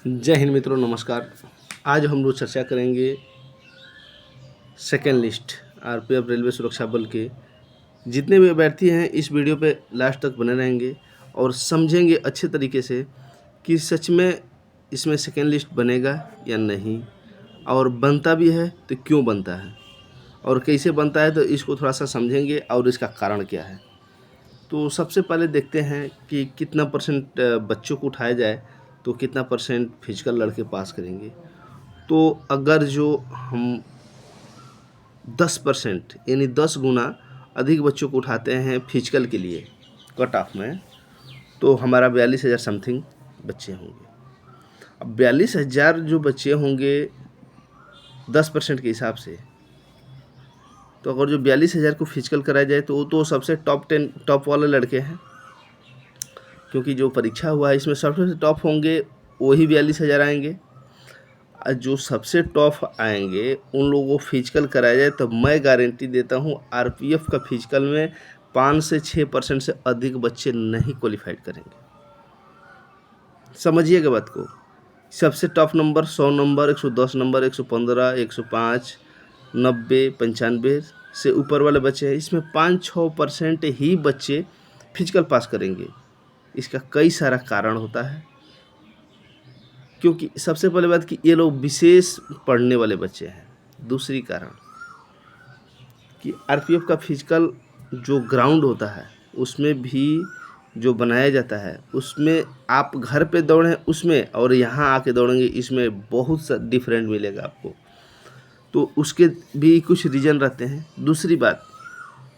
जय हिंद मित्रों, नमस्कार। आज हम लोग चर्चा करेंगे सेकेंड लिस्ट आरपीएफ रेलवे सुरक्षा बल के। जितने भी अभ्यर्थी हैं इस वीडियो पे लास्ट तक बने रहेंगे और समझेंगे अच्छे तरीके से कि सच में इसमें सेकेंड लिस्ट बनेगा या नहीं, और बनता भी है तो क्यों बनता है और कैसे बनता है, तो इसको थोड़ा सा समझेंगे और इसका कारण क्या है। तो सबसे पहले देखते हैं कि कितना परसेंट बच्चों को उठाया जाए तो कितना परसेंट फिजिकल लड़के पास करेंगे। तो अगर जो हम 10% यानी 10 गुना अधिक बच्चों को उठाते हैं फिजिकल के लिए कट ऑफ में, तो हमारा 42,000 समथिंग बच्चे होंगे। अब 42,000 जो बच्चे होंगे 10% के हिसाब से, तो अगर जो 42,000 को फिजिकल कराया जाए तो वो तो सबसे टॉप वाले लड़के हैं, क्योंकि जो परीक्षा हुआ है इसमें सबसे टॉप होंगे वही 42,000 आएंगे। जो सबसे टॉप आएंगे उन लोगों को फिजिकल कराया जाए तो मैं गारंटी देता हूँ आरपीएफ का फिजिकल में 5 से 6% से अधिक बच्चे नहीं क्वालिफाइड करेंगे। समझिएगा बात को। सबसे टॉप नंबर 100 नंबर, 110 नंबर, 115, 105, 90, 95 से ऊपर वाले बच्चे हैं, इसमें 5-6% ही बच्चे फिजिकल पास करेंगे। इसका कई सारा कारण होता है, क्योंकि सबसे पहले बात कि ये लोग विशेष पढ़ने वाले बच्चे हैं। दूसरी कारण कि आरपीएफ का फिजिकल जो ग्राउंड होता है उसमें भी जो बनाया जाता है, उसमें आप घर पे दौड़ें उसमें और यहाँ आके दौड़ेंगे इसमें बहुत सा डिफरेंट मिलेगा आपको। तो उसके भी कुछ रीज़न रहते हैं। दूसरी बात,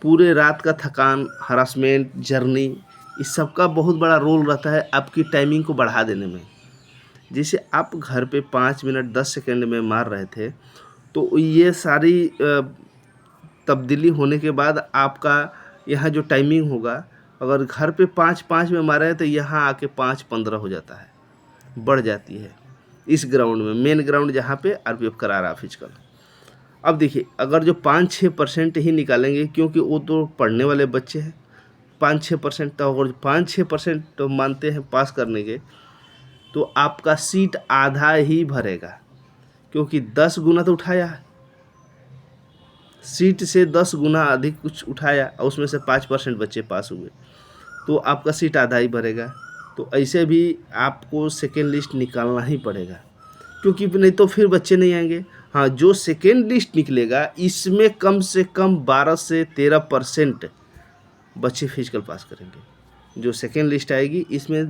पूरे रात का थकान, हरासमेंट, जर्नी, इस सब का बहुत बड़ा रोल रहता है आपकी टाइमिंग को बढ़ा देने में। जैसे आप घर पे 5 मिनट 10 सेकंड में मार रहे थे, तो ये सारी तब्दीली होने के बाद आपका यहाँ जो टाइमिंग होगा, अगर घर पे 5-5 में मारे हैं तो यहाँ आके 5-15 हो जाता है, बढ़ जाती है इस ग्राउंड में, मेन ग्राउंड जहाँ पे आरपीएफ करा रहा फिजिकल। अब देखिए, अगर जो 5-6% ही निकालेंगे, क्योंकि वो तो पढ़ने वाले बच्चे हैं, 5-6%, तो अगर 5-6% तो मानते हैं पास करने के, तो आपका सीट आधा ही भरेगा, क्योंकि 10 गुना तो उठाया है, सीट से 10 गुना अधिक कुछ उठाया और उसमें से 5% बच्चे पास हुए, तो आपका सीट आधा ही भरेगा। तो ऐसे भी आपको सेकेंड लिस्ट निकालना ही पड़ेगा, क्योंकि नहीं तो फिर बच्चे नहीं आएंगे। हाँ, जो सेकेंड लिस्ट निकलेगा इसमें कम से कम 12 से 13% बच्चे फिजिकल पास करेंगे। जो सेकेंड लिस्ट आएगी इसमें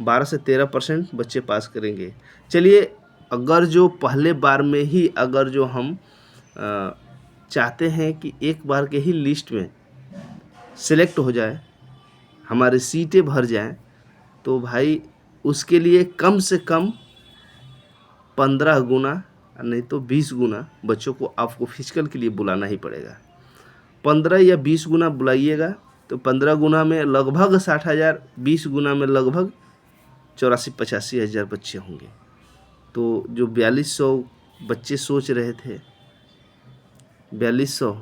12 से 13% बच्चे पास करेंगे। चलिए, अगर जो पहले बार में ही अगर जो हम चाहते हैं कि एक बार के ही लिस्ट में सिलेक्ट हो जाए, हमारी सीटें भर जाएं, तो भाई उसके लिए कम से कम 15 गुना नहीं तो 20 गुना बच्चों को आपको फिजिकल के लिए बुलाना ही पड़ेगा। 15 या 20 गुना बुलाइएगा तो 15 गुना में लगभग 60,000, 20 गुना में लगभग 84-85 हज़ार बच्चे होंगे। तो जो 4200 बच्चे सोच रहे थे 4200,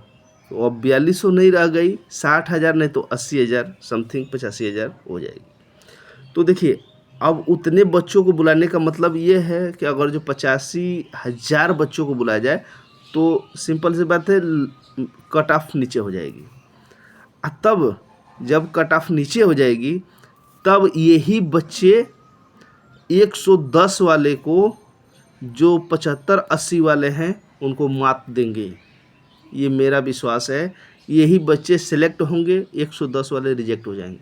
तो अब 4200 नहीं रह गई, 60,000 नहीं तो 80,000 समथिंग, 85,000 हो जाएगी। तो देखिए, अब उतने बच्चों को बुलाने का मतलब ये है कि अगर जो 85,000 बच्चों को बुलाया जाए तो सिंपल सी बात है, कट ऑफ नीचे हो जाएगी। तब जब कट ऑफ नीचे हो जाएगी तब यही बच्चे 110 वाले को, जो 75-80 वाले हैं, उनको मात देंगे। ये मेरा विश्वास है। यही बच्चे सेलेक्ट होंगे, 110 वाले रिजेक्ट हो जाएंगे।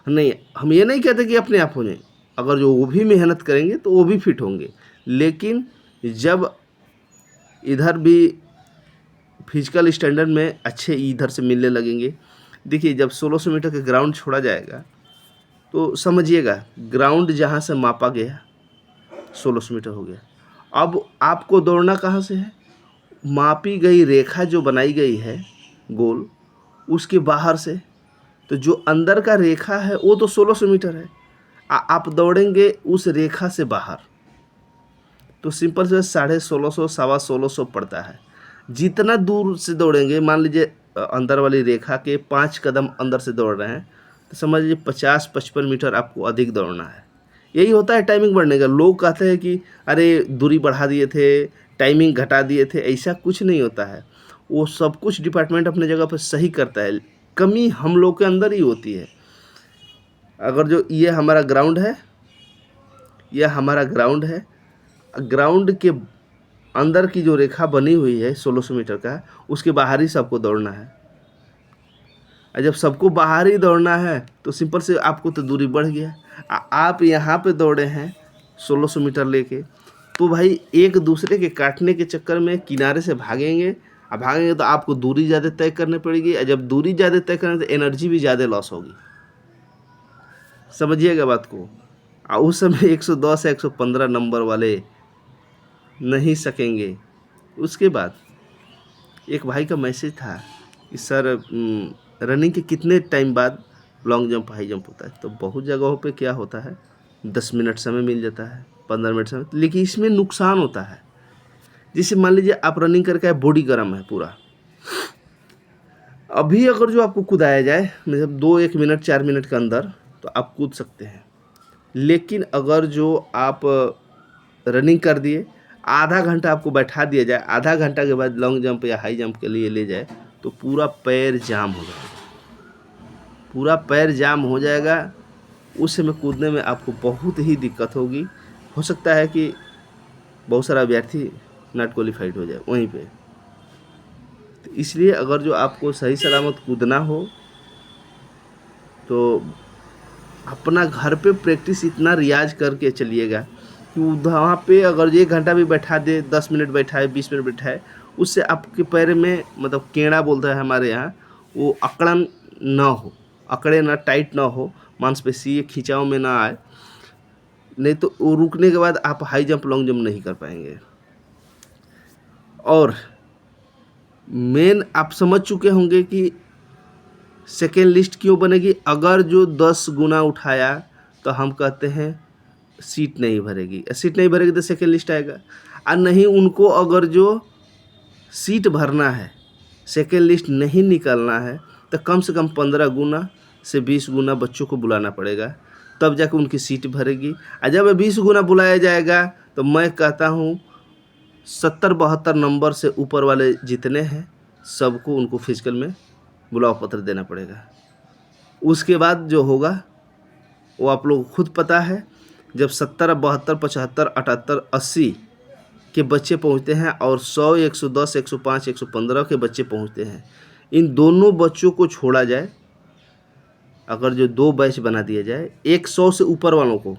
नहीं, हम ये नहीं कहते कि अपने आप हो जाए, अगर जो वो भी मेहनत करेंगे तो वो भी फिट होंगे। लेकिन जब इधर भी फिजिकल स्टैंडर्ड में अच्छे इधर से मिलने लगेंगे, देखिए जब 1600 मीटर का ग्राउंड छोड़ा जाएगा तो समझिएगा, ग्राउंड जहाँ से मापा गया 1600 मीटर हो गया। अब आपको दौड़ना कहाँ से है, मापी गई रेखा जो बनाई गई है गोल, उसके बाहर से। तो जो अंदर का रेखा है वो तो 1600 मीटर है, आप दौड़ेंगे उस रेखा से बाहर, तो सिंपल से 1650, 1650 पड़ता है। जितना दूर से दौड़ेंगे, मान लीजिए अंदर वाली रेखा के 5 कदम अंदर से दौड़ रहे हैं, तो समझ लीजिए 50-55 मीटर आपको अधिक दौड़ना है। यही होता है टाइमिंग बढ़ने का। लोग कहते हैं कि अरे दूरी बढ़ा दिए थे, टाइमिंग घटा दिए थे, ऐसा कुछ नहीं होता है। वो सब कुछ डिपार्टमेंट अपने जगह पर सही करता है, कमी हम लोग के अंदर ही होती है। अगर जो ये हमारा ग्राउंड है, यह हमारा ग्राउंड है, ग्राउंड के अंदर की जो रेखा बनी हुई है 1600 मीटर का, उसके बाहर ही सबको दौड़ना है। और जब सबको बाहर ही दौड़ना है तो सिंपल से आपको तो दूरी बढ़ गया। आप यहाँ पे दौड़े हैं 1600 मीटर लेके, तो भाई एक दूसरे के काटने के चक्कर में किनारे से भागेंगे, और भागेंगे तो आपको दूरी ज़्यादा तय करनी पड़ेगी, और जब दूरी ज़्यादा तय करें तो एनर्जी भी ज़्यादा लॉस होगी। समझिएगा बात को। और उस समय 110 या 115 नंबर वाले नहीं सकेंगे। उसके बाद एक भाई का मैसेज था कि सर रनिंग के कितने टाइम बाद लॉन्ग जंप हाई जंप होता है। तो बहुत जगहों पे क्या होता है, 10 मिनट समय मिल जाता है, 15 मिनट समय, लेकिन इसमें नुकसान होता है। जैसे मान लीजिए आप रनिंग करके बॉडी गर्म है पूरा, अभी अगर जो आपको कूदाया जाए मतलब 2-1 मिनट 4 मिनट के अंदर, तो आप कूद सकते हैं। लेकिन अगर जो आप रनिंग कर दिए, आधा घंटा आपको बैठा दिया जाए, आधा घंटा के बाद लॉन्ग जंप या हाई जंप के लिए ले जाए, तो पूरा पैर जाम हो जाएगा, पूरा पैर जाम हो जाएगा। उस समय कूदने में आपको बहुत ही दिक्कत होगी। हो सकता है कि बहुत सारा अभ्यर्थी नॉट क्वालिफाइड हो जाए वहीं पे। तो इसलिए अगर जो आपको सही सलामत कूदना हो तो अपना घर पे प्रैक्टिस इतना रियाज करके चलिएगा कि वहाँ पे अगर 1 घंटा भी बैठा दे, 10 मिनट बैठाए, 20 मिनट बैठाए, उससे आपके पैर में मतलब केड़ा बोलता है हमारे यहाँ, वो अकड़न ना हो, अकड़े ना, टाइट ना हो, मांसपेशी खिंचाव में ना आए। नहीं तो वो रुकने के बाद आप हाई जंप लॉन्ग जंप नहीं कर पाएंगे। और मेन आप समझ चुके होंगे कि सेकेंड लिस्ट क्यों बनेगी। अगर जो 10 गुना उठाया तो हम कहते हैं सीट नहीं भरेगी, सीट नहीं भरेगी तो सेकेंड लिस्ट आएगा। और नहीं, उनको अगर जो सीट भरना है, सेकेंड लिस्ट नहीं निकलना है, तो कम से कम 15 गुना से 20 गुना बच्चों को बुलाना पड़ेगा, तब जाकर उनकी सीट भरेगी। और जब 20 गुना बुलाया जाएगा तो मैं कहता हूँ 70-72 नंबर से ऊपर वाले जितने हैं सबको उनको फिजिकल में बुलाव पत्र देना पड़ेगा। उसके बाद जो होगा वो आप लोग खुद पता है। जब 70, 72, 75, 78, 80 के बच्चे पहुंचते हैं और 100, 110, 105, 115 के बच्चे पहुंचते हैं, इन दोनों बच्चों को छोड़ा जाए, अगर जो 2 बैच बना दिया जाए, 100 से ऊपर वालों को,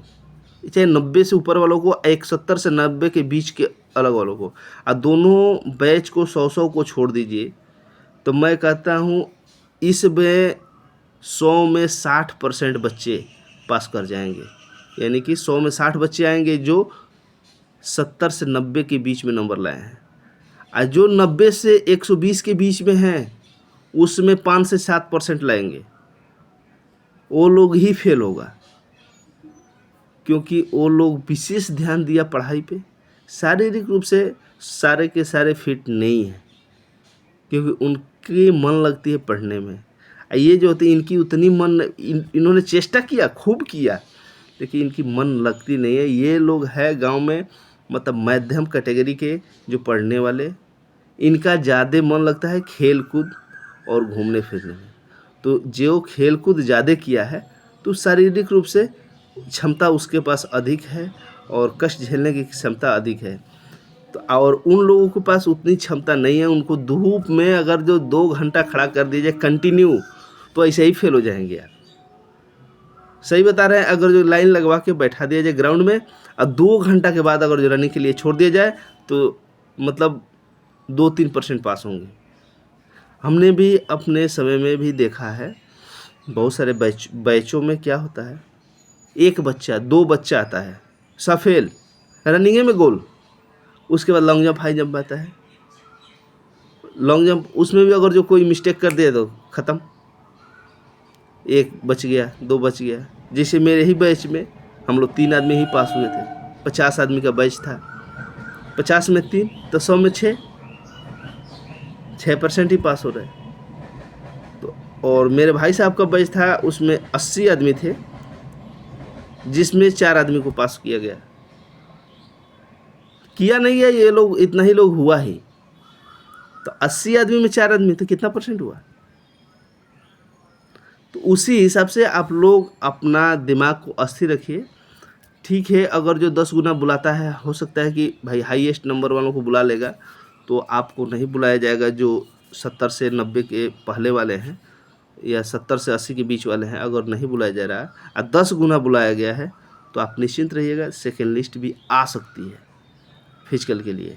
चाहे 90 से ऊपर वालों को, 170 से 90 के बीच के अलग वालों को, और दोनों बैच को 100-100 को छोड़ दीजिए, तो मैं कहता हूँ इस में 100 में 60% बच्चे पास कर जाएंगे। यानी कि 100 में 60 बच्चे आएंगे जो 70 से 90 के बीच में नंबर लाए हैं, और जो 90 से 120 के बीच में हैं उसमें 5 से 7% लाएंगे, वो लोग ही फेल होगा। क्योंकि वो लोग विशेष ध्यान दिया पढ़ाई पे, शारीरिक रूप से सारे के सारे फिट नहीं हैं, क्योंकि उनकी मन लगती है पढ़ने में। ये जो होती है इनकी उतनी मन, इन्होंने चेष्टा किया, खूब किया, लेकिन इनकी मन लगती नहीं है। ये लोग है गांव में मतलब मध्यम कैटेगरी के जो पढ़ने वाले, इनका ज़्यादा मन लगता है खेल कूद और घूमने फिरने में। तो जो खेल कूद ज़्यादा किया है तो शारीरिक रूप से क्षमता उसके पास अधिक है और कष्ट झेलने की क्षमता अधिक है। तो और उन लोगों के पास उतनी क्षमता नहीं है। उनको धूप में अगर जो 2 घंटा खड़ा कर दीजिए कंटिन्यू, तो ऐसे ही फेल हो जाएंगे यार। सही बता रहे हैं। अगर जो लाइन लगवा के बैठा दिया जाए ग्राउंड में और 2 घंटा के बाद अगर जो रनिंग के लिए छोड़ दिया जाए तो मतलब 2-3% पास होंगे। हमने भी अपने समय में भी देखा है, बहुत सारे बैचों में क्या होता है, 1 बच्चा 2 बच्चा आता है सफेल रनिंग में गोल, उसके बाद लॉन्ग जंप हाई जंप आता है। लॉन्ग जंप उसमें भी अगर जो कोई मिस्टेक कर दे तो ख़त्म, 1 बच गया 2 बच गया। जैसे मेरे ही बैच में हम लोग 3 आदमी ही पास हुए थे, 50 आदमी का बैच था, 50 में 3 तो 100 में 6% ही पास हो रहे। तो और मेरे भाई साहब का बैच था, उसमें 80 आदमी थे, जिसमें 4 आदमी को पास किया गया। किया नहीं है ये लोग, इतना ही लोग हुआ ही, तो 80 आदमी में 4 आदमी, तो कितना परसेंट हुआ? तो उसी हिसाब से आप लोग अपना दिमाग को अस्थिर रखिए। ठीक है, अगर जो 10 गुना बुलाता है, हो सकता है कि भाई हाईएस्ट नंबर वालों को बुला लेगा, तो आपको नहीं बुलाया जाएगा। जो 70 से 90 के पहले वाले हैं या 70 से 80 के बीच वाले हैं, अगर नहीं बुलाया जा रहा है और 10 गुना बुलाया गया है, तो आप निश्चिंत रहिएगा, सेकेंड लिस्ट भी आ सकती है फिजिकल के लिए।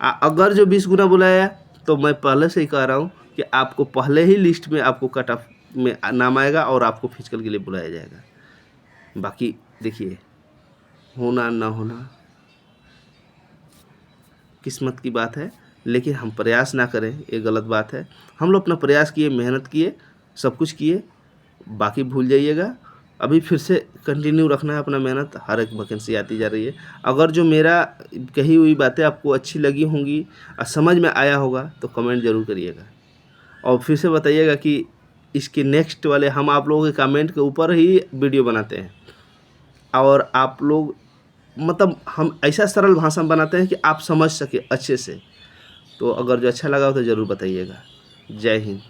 अगर जो 20 गुना बुलाया, तो मैं पहले से ही कह रहा हूँ कि आपको पहले ही लिस्ट में आपको कट ऑफ में नाम आएगा और आपको फिजिकल के लिए बुलाया जाएगा। बाकी देखिए, होना ना होना किस्मत की बात है, लेकिन हम प्रयास ना करें ये गलत बात है। हम लोग अपना प्रयास किए, मेहनत किए, सब कुछ किए, बाकी भूल जाइएगा। अभी फिर से कंटिन्यू रखना है अपना मेहनत, हर एक वैकेंसी आती जा रही है। अगर जो मेरा कही हुई बातें आपको अच्छी लगी होंगी और समझ में आया होगा, तो कमेंट ज़रूर करिएगा और फिर से बताइएगा कि इसके नेक्स्ट वाले हम आप लोगों के कमेंट के ऊपर ही वीडियो बनाते हैं, और आप लोग मतलब हम ऐसा सरल भाषा में बनाते हैं कि आप समझ सके अच्छे से। तो अगर जो अच्छा लगा हो तो ज़रूर बताइएगा। जय हिंद।